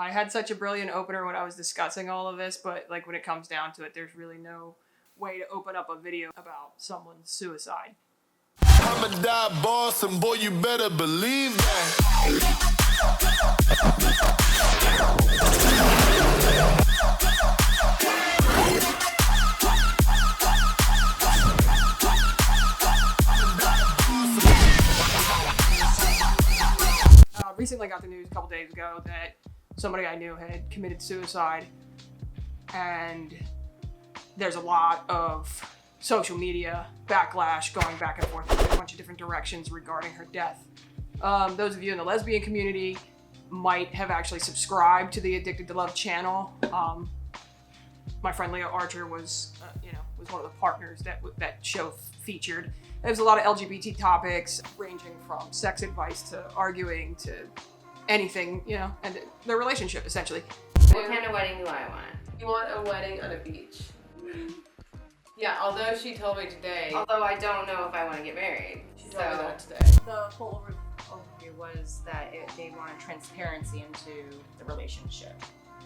I had such a brilliant opener when I was discussing all of this, but like when it comes down to it, there's really no way to open up a video about someone's suicide. I'm a die boss, and boy, you better believe that. Recently got the news a couple days ago that somebody I knew had committed suicide, and there's a lot of social media backlash going back and forth in a bunch of different directions regarding her death. Those of you in the lesbian community might have actually subscribed to the Addicted to Love channel. My friend Leah Archer was one of the partners that show featured. There's a lot of LGBT topics ranging from sex advice to arguing to anything, and their relationship essentially. What kind of wedding do I want? You want a wedding on a beach. Yeah, although she told me today. Although I don't know if I want to get married. She told me that today. The whole overview was that they wanted transparency into the relationship.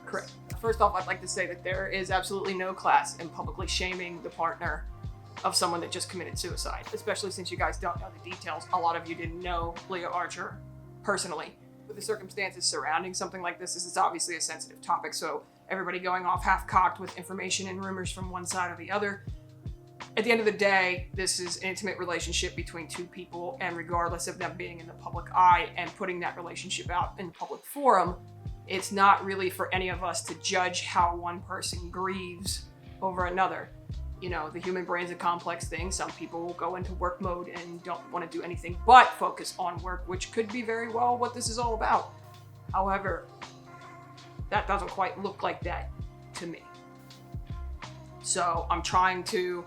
Correct. First off, I'd like to say that there is absolutely no class in publicly shaming the partner of someone that just committed suicide, especially since you guys don't know the details. A lot of you didn't know Leah Archer personally. With the circumstances surrounding something like this is obviously a sensitive topic, so everybody going off half-cocked with information and rumors from one side or the other. At the end of the day, this is an intimate relationship between two people, and regardless of them being in the public eye and putting that relationship out in the public forum, it's not really for any of us to judge how one person grieves over another. The human brain's a complex thing. Some people will go into work mode and don't want to do anything but focus on work, which could be very well what this is all about. However, that doesn't quite look like that to me. So I'm trying to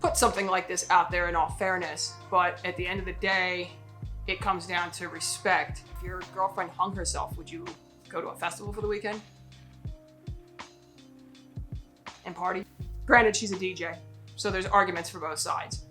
put something like this out there in all fairness, but at the end of the day, it comes down to respect. If your girlfriend hung herself, would you go to a festival for the weekend and party? Granted, she's a DJ, so there's arguments for both sides.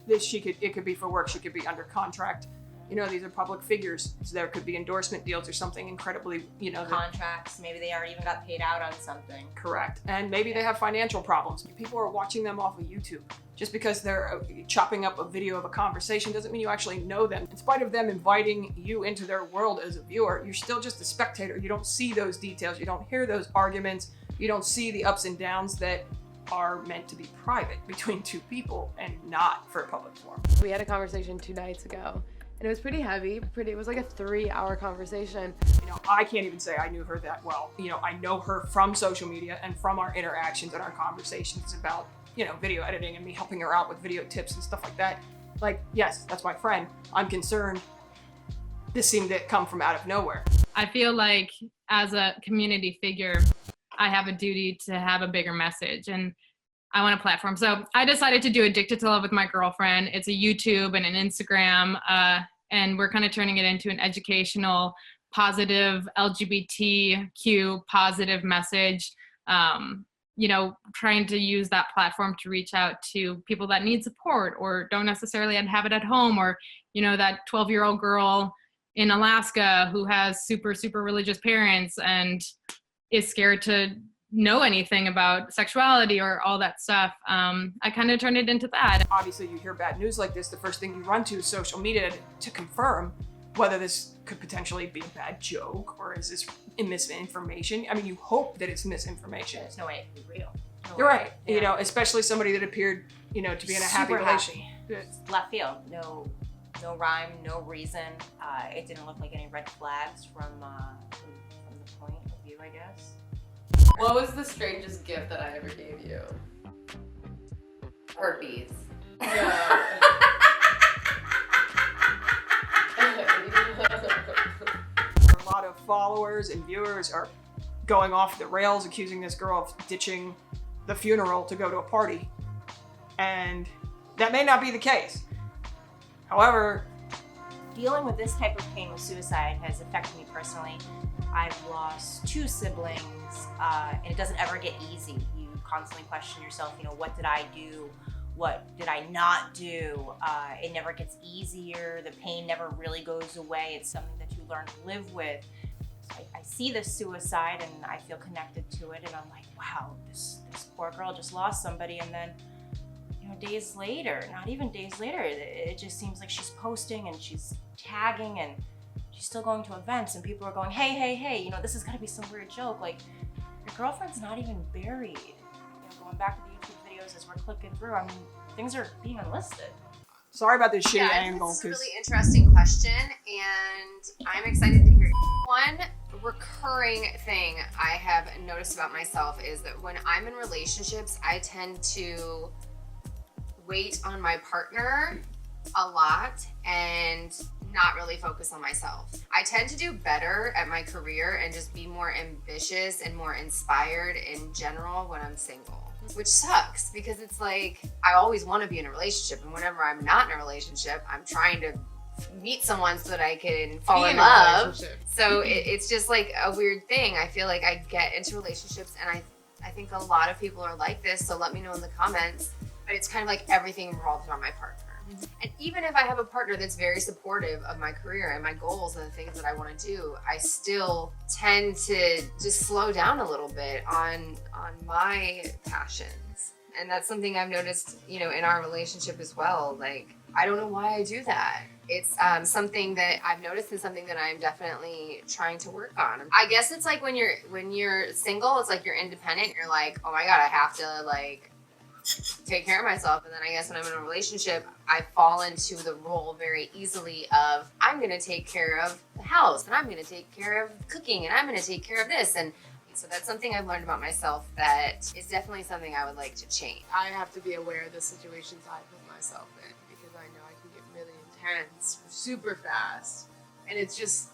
It could be for work, she could be under contract. These are public figures, so there could be endorsement deals or something incredibly, contracts, maybe they already even got paid out on something. Correct. And maybe they have financial problems. People are watching them off of YouTube. Just because they're chopping up a video of a conversation doesn't mean you actually know them. In spite of them inviting you into their world as a viewer, you're still just a spectator. You don't see those details. You don't hear those arguments. You don't see the ups and downs that are meant to be private between two people and not for a public forum. We had a conversation 2 nights ago, and it was pretty heavy. It was like a 3-hour conversation. I can't even say I knew her that well. I know her from social media and from our interactions and our conversations about, video editing and me helping her out with video tips and stuff like that. Yes, that's my friend. I'm concerned. This seemed to come from out of nowhere. I feel like as a community figure, I have a duty to have a bigger message, and I want a platform. So I decided to do Addicted to Love with my girlfriend. It's a YouTube and an Instagram, and we're kind of turning it into an educational, positive, LGBTQ positive message. Trying to use that platform to reach out to people that need support or don't necessarily have it at home, or, that 12-year-old girl in Alaska who has super, super religious parents and is scared to know anything about sexuality or all that stuff. I kind of turned it into that. Obviously, you hear bad news like this, the first thing you run to is social media to confirm whether this could potentially be a bad joke or is this misinformation. I mean, you hope that it's misinformation. There's no way it could be real. You're right. Yeah. Especially somebody that appeared, to be in a happy relationship. Left field. No rhyme, no reason. It didn't look like any red flags from the point of view, I guess. What was the strangest gift that I ever gave you? Herpes. Yeah. A lot of followers and viewers are going off the rails, accusing this girl of ditching the funeral to go to a party. And that may not be the case. However, dealing with this type of pain with suicide has affected me personally. I've lost 2 siblings, and it doesn't ever get easy. You constantly question yourself, what did I do? What did I not do? It never gets easier. The pain never really goes away. It's something that you learn to live with. I see this suicide and I feel connected to it, and I'm like, wow, this poor girl just lost somebody. And then, you know, days later, not even days later, it just seems like she's posting and she's tagging and she's still going to events, and people are going, hey, you know, this has got to be some weird joke. Like, your girlfriend's not even buried. You know, going back to the YouTube videos as we're clicking through, I mean, things are being unlisted. Sorry about this shitty Yeah, angle. it's a really interesting question, and I'm excited to hear you. One recurring thing I have noticed about myself is that when I'm in relationships, I tend to wait on my partner a lot and not really focus on myself. I tend to do better at my career and just be more ambitious and more inspired in general when I'm single. Which sucks because it's like I always want to be in a relationship, and whenever I'm not in a relationship, I'm trying to meet someone so that I can fall in love. So it's just like a weird thing. I feel like I get into relationships, and I think a lot of people are like this, so let me know in the comments. But it's kind of like everything revolves around my partner. And even if I have a partner that's very supportive of my career and my goals and the things that I want to do, I still tend to just slow down a little bit on my passions. And that's something I've noticed, you know, in our relationship as well. Like, I don't know why I do that. It's something that I've noticed and something that I'm definitely trying to work on. I guess it's like when you're single, it's like you're independent. You're like, oh my God, I have to like take care of myself. And then I guess when I'm in a relationship, I fall into the role very easily of I'm going to take care of the house, and I'm going to take care of cooking, and I'm going to take care of this. And so that's something I've learned about myself that is definitely something I would like to change. I have to be aware of the situations I put myself in, because I know I can get really intense super fast, and it just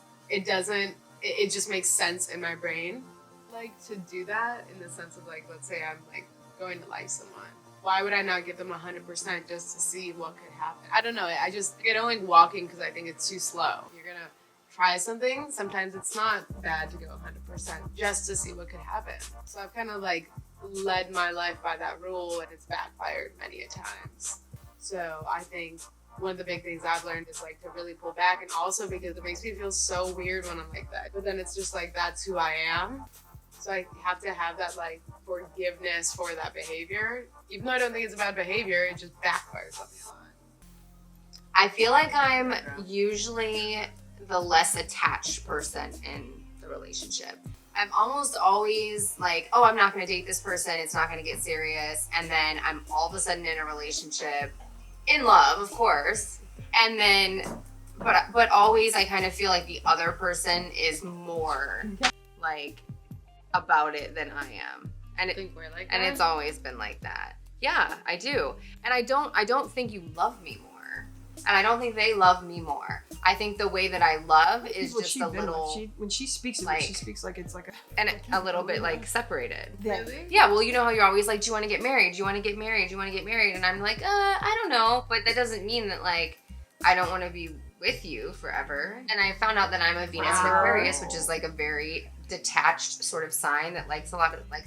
makes sense in my brain, like, to do that, in the sense of, like, let's say I'm like going to like someone. Why would I not give them 100% just to see what could happen? I don't know. I don't like walking because I think it's too slow. You're gonna try something. Sometimes it's not bad to go 100% just to see what could happen. So I've kind of like led my life by that rule, and it's backfired many a times. So I think one of the big things I've learned is like to really pull back, and also because it makes me feel so weird when I'm like that. But then it's just like that's who I am. So I have to have that like forgiveness for that behavior. Even though I don't think it's a bad behavior, it just backfires on me a lot. I feel like I'm usually the less attached person in the relationship. I'm almost always like, oh, I'm not going to date this person. It's not going to get serious. And then I'm all of a sudden in a relationship, in love, of course. And then, but always I kind of feel like the other person is more like about it than I am. And I think we're like and that. it's always been like that. Yeah, I do. And I don't think you love me more. And I don't think they love me more. I think the way that I love is just a little when she speaks like, she speaks like it's like a little bit like separated. Really? Yeah, well, you know how you're always like, do you want to get married? Do you want to get married? Do you want to get married? And I'm like, I don't know. But that doesn't mean that like I don't want to be with you forever. And I found out that I'm a Venus in Aquarius, which is like a very detached sort of sign that likes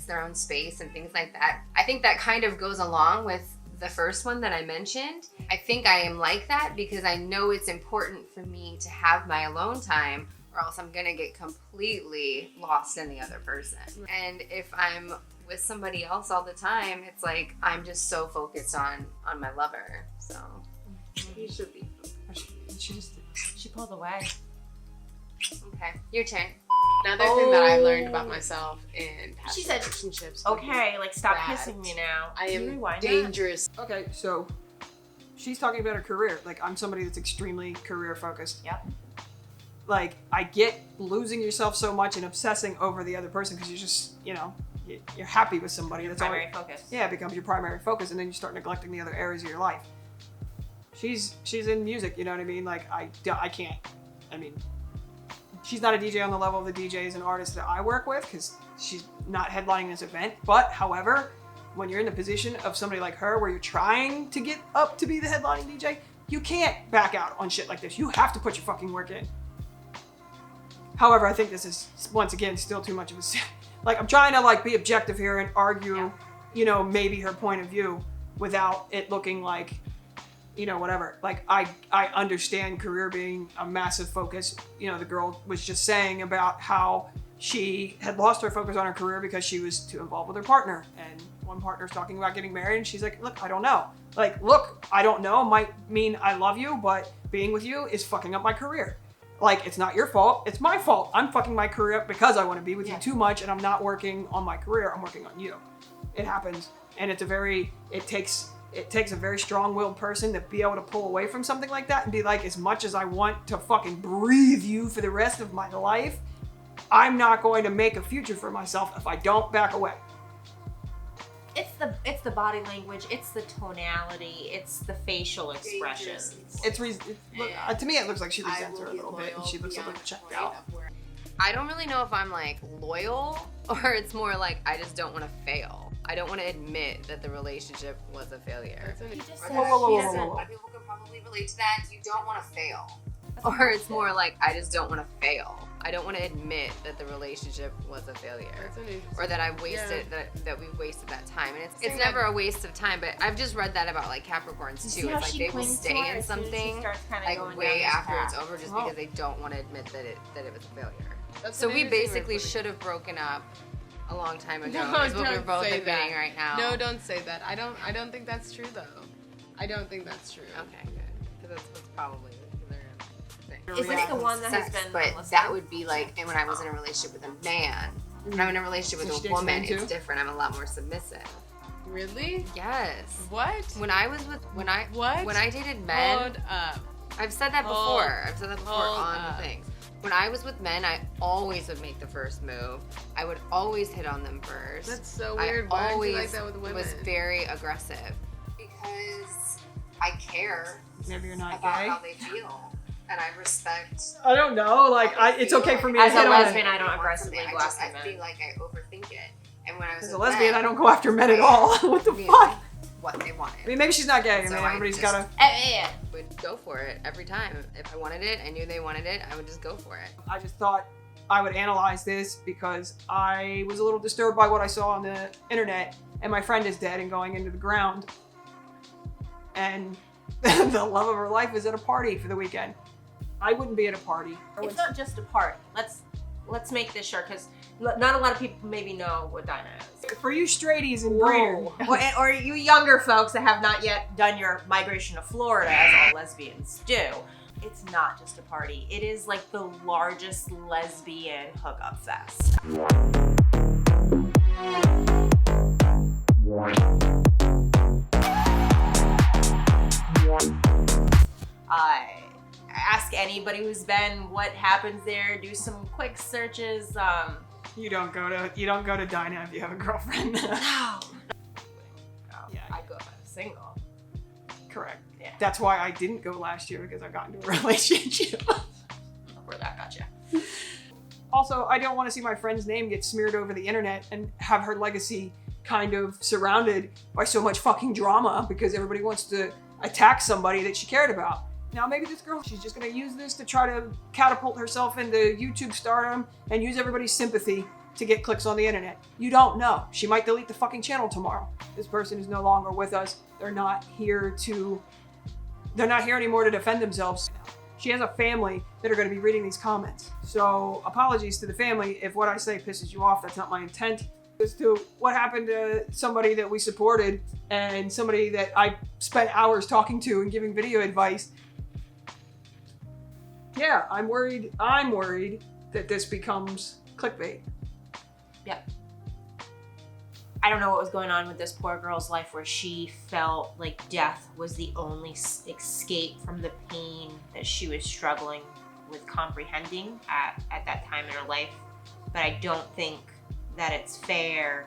their own space and things like that. I think that kind of goes along with the first one that I mentioned. I think I am like that because I know it's important for me to have my alone time, or else I'm gonna get completely lost in the other person. And if I'm with somebody else all the time, it's like I'm just so focused on my lover. So you should be. She pulled away. Okay, your turn. Another thing that I learned about myself in past She said, relationships. okay, like stop that kissing me now. I Can you am rewind that? dangerous. okay, so she's talking about her career. Like, I'm somebody that's extremely career focused. Yep. Like, I get losing yourself so much and obsessing over the other person because you're just, you know, you're happy with somebody. That's all. Primary focus. Yeah, it becomes your primary focus, and then you start neglecting the other areas of your life. She's in music, you know what I mean? Like, I can't. I mean, she's not a DJ on the level of the DJs and artists that I work with because she's not headlining this event. But, however, when you're in the position of somebody like her where you're trying to get up to be the headlining DJ, you can't back out on shit like this. You have to put your fucking work in. However, I think this is, once again, still too much of a... Like, I'm trying to, like, be objective here and argue, you know, maybe her point of view without it looking like you know, whatever. Like, I understand career being a massive focus. You know, the girl was just saying about how she had lost her focus on her career because she was too involved with her partner. And one partner's talking about getting married, and she's like, look, I don't know. Like, look, I don't know might mean I love you, but being with you is fucking up my career. Like, it's not your fault, it's my fault. I'm fucking my career up because I want to be with you too much, and I'm not working on my career, I'm working on you. It happens, and it takes a very strong-willed person to be able to pull away from something like that and be like, as much as I want to fucking breathe you for the rest of my life, I'm not going to make a future for myself if I don't back away. It's the body language, it's the tonality, it's the facial expressions. To me, it looks like she resents her a little bit, and she looks a little checked out. I don't really know if I'm like loyal or it's more like I just don't want to fail. I don't want to admit that the relationship was a failure. Whoa. People could probably relate to that. You don't want to fail. Or it's more like I just don't want to fail. I don't want to admit that the relationship was a failure, or that I wasted that we wasted that time. And it's never a waste of time. But I've just read that about like Capricorns too. It's like they will stay in something like way after it's over just because they don't want to admit that it was a failure. So we basically should have broken up a long time ago. No, is what we're don't both say admitting that. right now. No, don't say that. I don't think that's true though. I don't think that's true. Okay, good. Because that's what's probably their thing. Is this the one that has Sex, been but unlisted? that would be like, and when I was in a relationship with a man, when I'm in a relationship So with she a dates woman, men too? it's different. I'm a lot more submissive. Really? Yes. What? When I dated men, Hold up. I've said that before. I've said that before hold on up. the things. When I was with men, I always would make the first move. I would always hit on them first. That's so weird. I Why aren't always you like that with women? was very aggressive because I care Maybe you're not about gay. how they feel, and I respect. I don't know. Like, it's okay for me to As hit a on lesbian, it. I don't aggressively go I after men. feel like I overthink it, and when I was As a with lesbian, men, I don't go after men at all. What the I mean, fuck? What they wanted. I mean, maybe she's not gay. I mean, So I everybody's just- gotta. Would go for it every time. If I wanted it, I knew they wanted it, I would just go for it. I just thought I would analyze this because I was a little disturbed by what I saw on the internet, and my friend is dead and going into the ground. And the love of her life is at a party for the weekend. I wouldn't be at a party. It's not just a party. Let's make this sure, because not a lot of people maybe know what Dinah is. For you straighties and breeders. or you younger folks that have not yet done your migration to Florida, as all lesbians do. It's not just a party. It is like the largest lesbian hookup fest. Ask anybody who's been what happens there. Do some quick searches. You don't go to Dinah if you have a girlfriend. No. Yeah. I go single. Correct. Yeah. That's why I didn't go last year, because I got into a relationship. Where that got you. Also, I don't want to see my friend's name get smeared over the internet and have her legacy kind of surrounded by so much fucking drama because everybody wants to attack somebody that she cared about. Now, maybe this girl, she's just going to use this to try to catapult herself into YouTube stardom and use everybody's sympathy to get clicks on the internet. You don't know. She might delete the fucking channel tomorrow. This person is no longer with us. They're not here anymore to defend themselves. She has a family that are going to be reading these comments. So apologies to the family if what I say pisses you off. That's not my intent. As to what happened to somebody that we supported and somebody that I spent hours talking to and giving video advice. Yeah, I'm worried that this becomes clickbait. Yep. I don't know what was going on with this poor girl's life where she felt like death was the only escape from the pain that she was struggling with comprehending at that time in her life. But I don't think that it's fair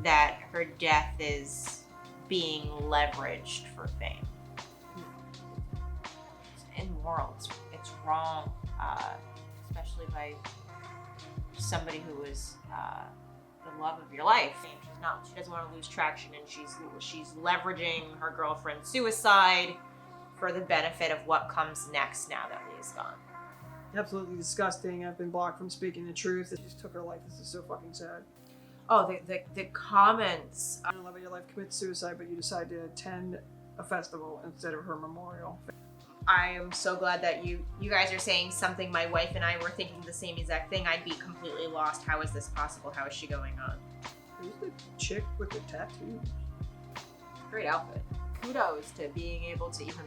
that her death is being leveraged for fame. It's immoral. It's wrong, especially by somebody who was the love of your life. She doesn't want to lose traction, and she's leveraging her girlfriend's suicide for the benefit of what comes next now that Leah's gone. Absolutely disgusting. I've been blocked from speaking the truth. It just took her life. This is so fucking sad. Oh, the comments. The love of your life commits suicide, but you decide to attend a festival instead of her memorial. I am so glad that you guys are saying something. My wife and I were thinking the same exact thing. I'd be completely lost. How is this possible? How is she going on? Who's the chick with the tattoos? Great outfit. Kudos to being able to even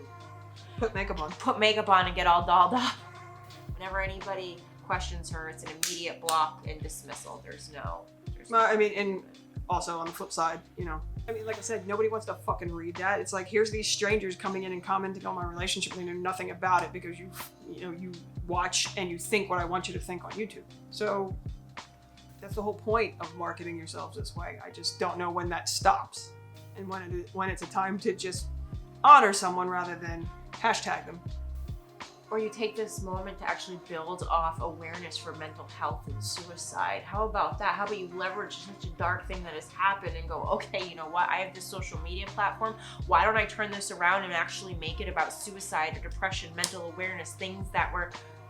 Put makeup on. put makeup on and get all dolled up. Whenever anybody questions her, it's an immediate block and dismissal. There's no. Well, I mean, and also on the flip side, you know, I mean, like I said, nobody wants to fucking read that. It's like, here's these strangers coming in and commenting on my relationship and they know nothing about it because you watch and you think what I want you to think on YouTube. So that's the whole point of marketing yourselves this way. I just don't know when that stops and when it's a time to just honor someone rather than hashtag them. Or you take this moment to actually build off awareness for mental health and suicide. How about that? How about you leverage such a dark thing that has happened and go, okay, you know what? I have this social media platform. Why don't I turn this around and actually make it about suicide or depression, mental awareness, things that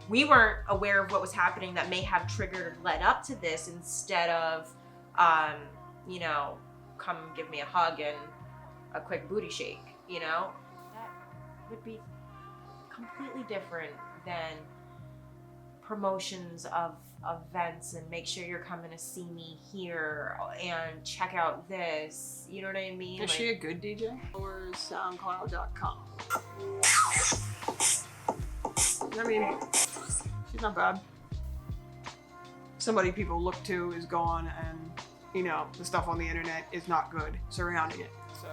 we weren't aware of what was happening that may have triggered or led up to this, instead of, come give me a hug and a quick booty shake, you know? That would be completely different than promotions of events and make sure you're coming to see me here and check out this. You know what I mean? Is she a good DJ? Or SoundCloud.com. I mean, she's not bad. Somebody people look to is gone, and the stuff on the internet is not good surrounding it. So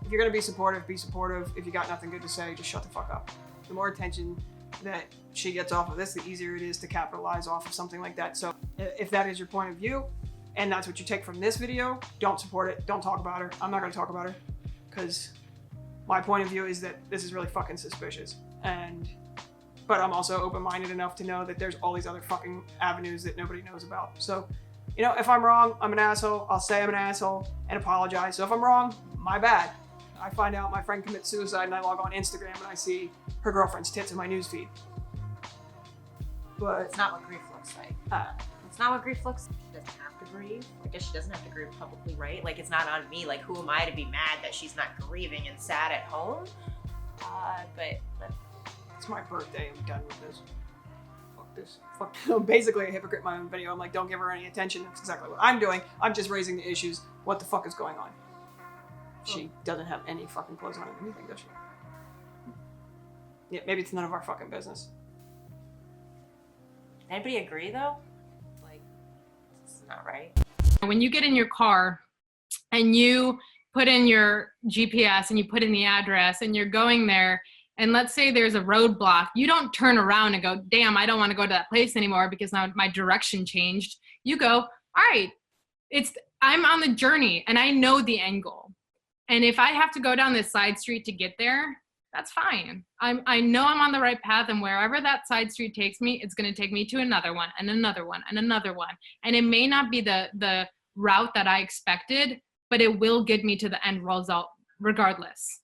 if you're gonna be supportive, be supportive. If you got nothing good to say, just shut the fuck up. The more attention that she gets off of this, the easier it is to capitalize off of something like that. So if that is your point of view, and that's what you take from this video, don't support it, don't talk about her. I'm not gonna talk about her, because my point of view is that this is really fucking suspicious. But I'm also open-minded enough to know that there's all these other fucking avenues that nobody knows about. So, if I'm wrong, I'm an asshole, I'll say I'm an asshole and apologize. So if I'm wrong, my bad. I find out my friend commits suicide and I log on Instagram and I see her girlfriend's tits in my newsfeed. But It's not what grief looks like. It's not what grief looks like. She doesn't have to grieve. I guess she doesn't have to grieve publicly, right? Like, it's not on me. Like, who am I to be mad that she's not grieving and sad at home? But it's my birthday, I'm done with this. Fuck this. Fuck. I'm basically a hypocrite in my own video. I'm like, don't give her any attention. That's exactly what I'm doing. I'm just raising the issues. What the fuck is going on? She doesn't have any fucking clothes on or anything, does she? Yeah, maybe it's none of our fucking business. anybody agree though? Like, it's not right. When you get in your car and you put in your GPS and you put in the address and you're going there, and let's say there's a roadblock, you don't turn around and go, damn, I don't want to go to that place anymore because now my direction changed. You go, all right, I'm on the journey and I know the angle. And if I have to go down this side street to get there, that's fine. I know I'm on the right path, and wherever that side street takes me, it's going to take me to another one and another one and another one. And it may not be the route that I expected, but it will get me to the end result regardless.